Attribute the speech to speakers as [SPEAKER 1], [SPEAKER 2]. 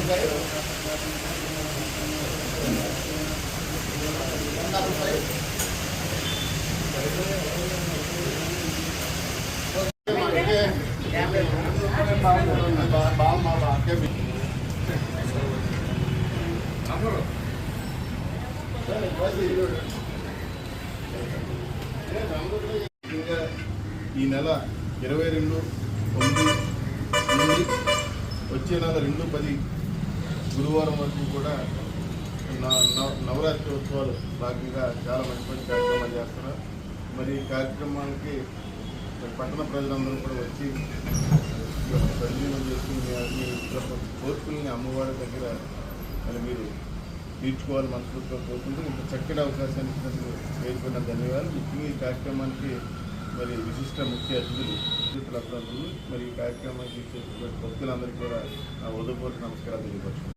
[SPEAKER 1] ఈ నెల 22/9 నుండి వచ్చే నెల 2/10 గురువారం వరకు కూడా నవరాత్రి ఉత్సవాలు భాగంగా చాలా మంచి మంచి కార్యక్రమాలు చేస్తున్నారు. మరి ఈ కార్యక్రమానికి పట్టణ ప్రజలందరూ కూడా వచ్చి సద్వినియోగం చేసుకుని మీ కోర్టుల్ని అమ్మవారి దగ్గర మరి మీరు తీర్చుకోవాలి మనస్ఫూర్తిగా కోరుకుంటూ ఇంత చక్కటి అవకాశాన్ని ఇచ్చినందుకు పేర్కొన్న ధన్యవాదాలు. ముఖ్యంగా ఈ కార్యక్రమానికి మరి విశిష్ట ముఖ్య అతిథులు అభినందనలు. మరి ఈ కార్యక్రమానికి భక్తులందరికీ కూడా నా ఉదయపూర్వక నమస్కారాలు తెలియపరచుకుంటున్నాను.